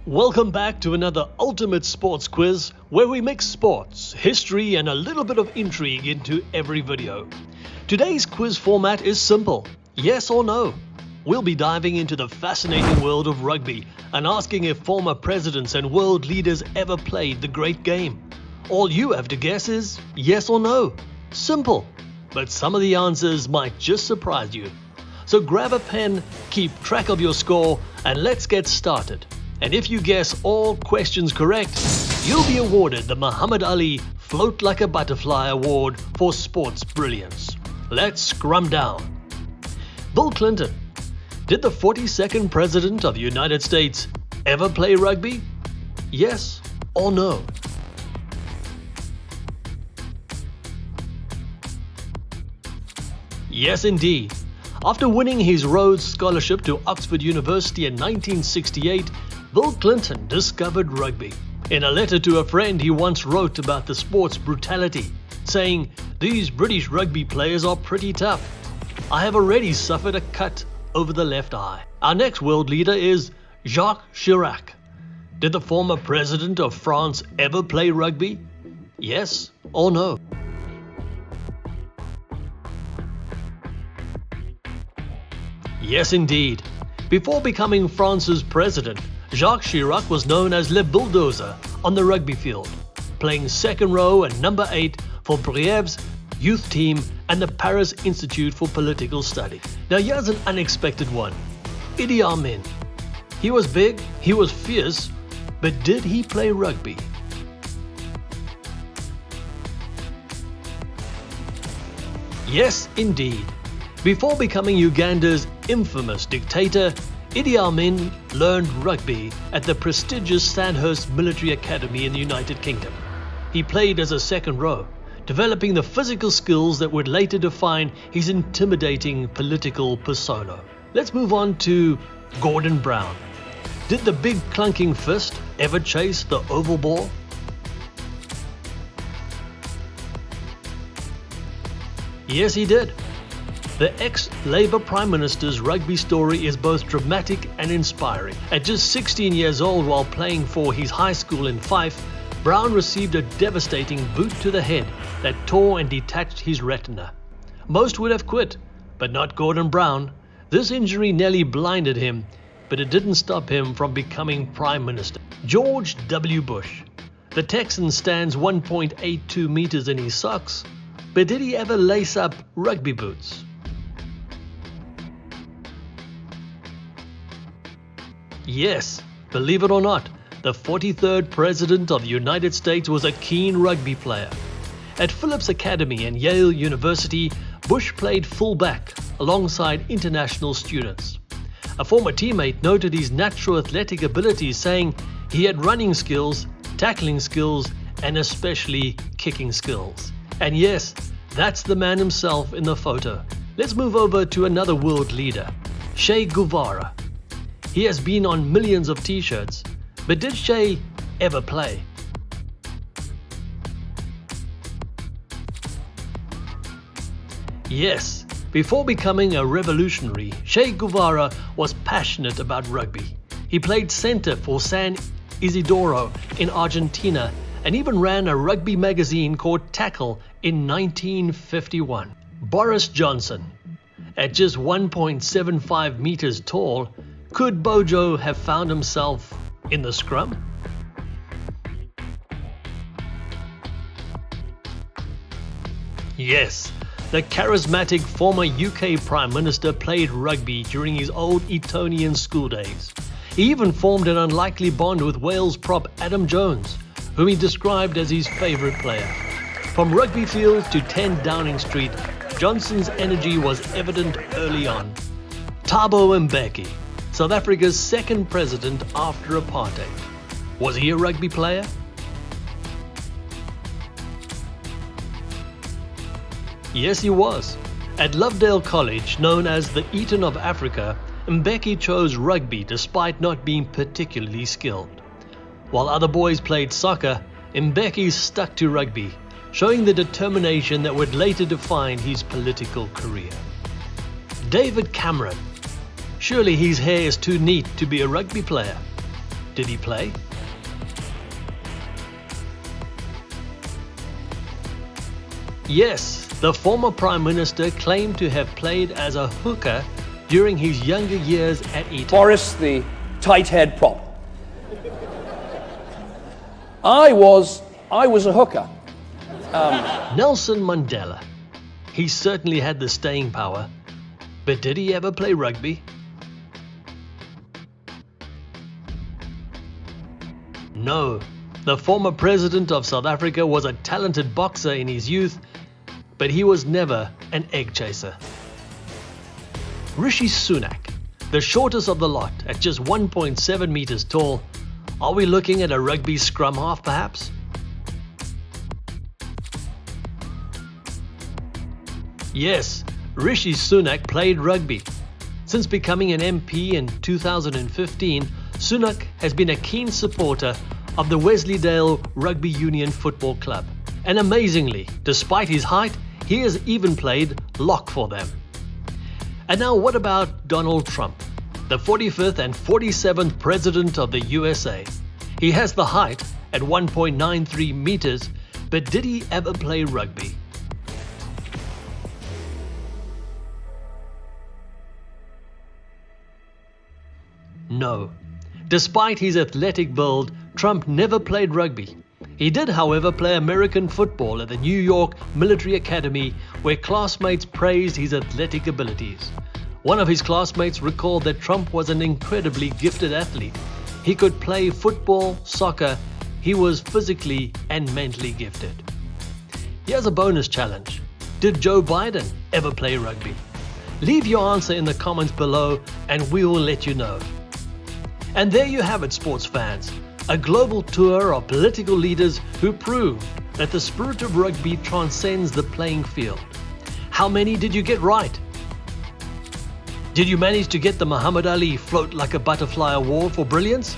Welcome back to another ultimate sports quiz where we mix sports, history and a little bit of intrigue into every video. Today's quiz format is simple, yes or no. We'll be diving into the fascinating world of rugby and asking if former presidents and world leaders ever played the great game. All you have to guess is yes or no. Simple, but some of the answers might just surprise you. So grab a pen, keep track of your score and let's get started. And if you guess all questions correct, you'll be awarded the Muhammad Ali Float Like a Butterfly Award for sports brilliance. Let's scrum down. Bill Clinton. Did the 42nd President of the United States ever play rugby? Yes or no? Yes, indeed. After winning his Rhodes Scholarship to Oxford University in 1968, Bill Clinton discovered rugby. In a letter to a friend, he once wrote about the sport's brutality, saying, "These British rugby players are pretty tough. I have already suffered a cut over the left eye." Our next world leader is Jacques Chirac. Did the former president of France ever play rugby? Yes or no? Yes, indeed. Before becoming France's president, Jacques Chirac was known as Le Bulldozer on the rugby field, playing second row and number 8 for Briève's youth team and the Paris Institute for Political Study. Now here's an unexpected one. Idi Amin. He was big, he was fierce, but did he play rugby? Yes, indeed. Before becoming Uganda's infamous dictator, Idi Amin learned rugby at the prestigious Sandhurst Military Academy in the United Kingdom. He played as a second row, developing the physical skills that would later define his intimidating political persona. Let's move on to Gordon Brown. Did the big clunking fist ever chase the oval ball? Yes, he did. The ex-Labour Prime Minister's rugby story is both dramatic and inspiring. At just 16 years old while playing for his high school in Fife, Brown received a devastating boot to the head that tore and detached his retina. Most would have quit, but not Gordon Brown. This injury nearly blinded him, but it didn't stop him from becoming Prime Minister. George W. Bush. The Texan stands 1.82 meters in his socks, but did he ever lace up rugby boots? Yes, believe it or not, the 43rd President of the United States was a keen rugby player. At Phillips Academy and Yale University, Bush played fullback alongside international students. A former teammate noted his natural athletic abilities, saying he had running skills, tackling skills, and especially kicking skills. And yes, that's the man himself in the photo. Let's move over to another world leader, Che Guevara. He has been on millions of t-shirts, but did Che ever play? Yes, before becoming a revolutionary, Che Guevara was passionate about rugby. He played center for San Isidro in Argentina and even ran a rugby magazine called Tackle in 1951. Boris Johnson. At just 1.75 meters tall, could Bojo have found himself in the scrum? Yes, the charismatic former UK Prime Minister played rugby during his old Etonian school days. He even formed an unlikely bond with Wales prop Adam Jones, whom he described as his favourite player. From rugby field to 10 Downing Street, Johnson's energy was evident early on. Thabo Mbeki, South Africa's second president after apartheid. Was he a rugby player? Yes, he was. At Lovedale College, known as the Eton of Africa, Mbeki chose rugby despite not being particularly skilled. While other boys played soccer, Mbeki stuck to rugby, showing the determination that would later define his political career. David Cameron. Surely his hair is too neat to be a rugby player. did he play? Yes, the former Prime Minister claimed to have played as a hooker during his younger years at Eton. Boris, the tight head prop. I was a hooker. Nelson Mandela. He certainly had the staying power, but did he ever play rugby? No, the former president of South Africa was a talented boxer in his youth, but he was never an egg chaser. Rishi Sunak, the shortest of the lot at just 1.7 meters tall. Are we looking at a rugby scrum half perhaps? Yes, Rishi Sunak played rugby. Since becoming an MP in 2015, Sunak has been a keen supporter of the Wensleydale Rugby Union Football Club. And amazingly, despite his height, he has even played lock for them. And now what about Donald Trump, the 45th and 47th President of the USA? He has the height at 1.93 meters, but did he ever play rugby? No. Despite his athletic build, Trump never played rugby. He did, however, play American football at the New York Military Academy, where classmates praised his athletic abilities. One of his classmates recalled that Trump was an incredibly gifted athlete. He could play football, soccer. He was physically and mentally gifted. Here's a bonus challenge. Did Joe Biden ever play rugby? Leave your answer in the comments below and we will let you know. And there you have it, sports fans. A global tour of political leaders who prove that the spirit of rugby transcends the playing field. How many did you get right? Did you manage to get the Muhammad Ali Float Like a Butterfly award for brilliance?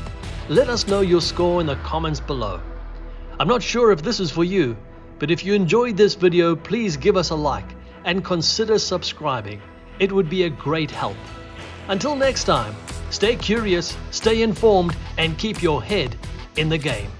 Let us know your score in the comments below. I'm not sure if this is for you, but if you enjoyed this video, please give us a like and consider subscribing. It would be a great help. Until next time, stay curious, stay informed, and keep your head in the game.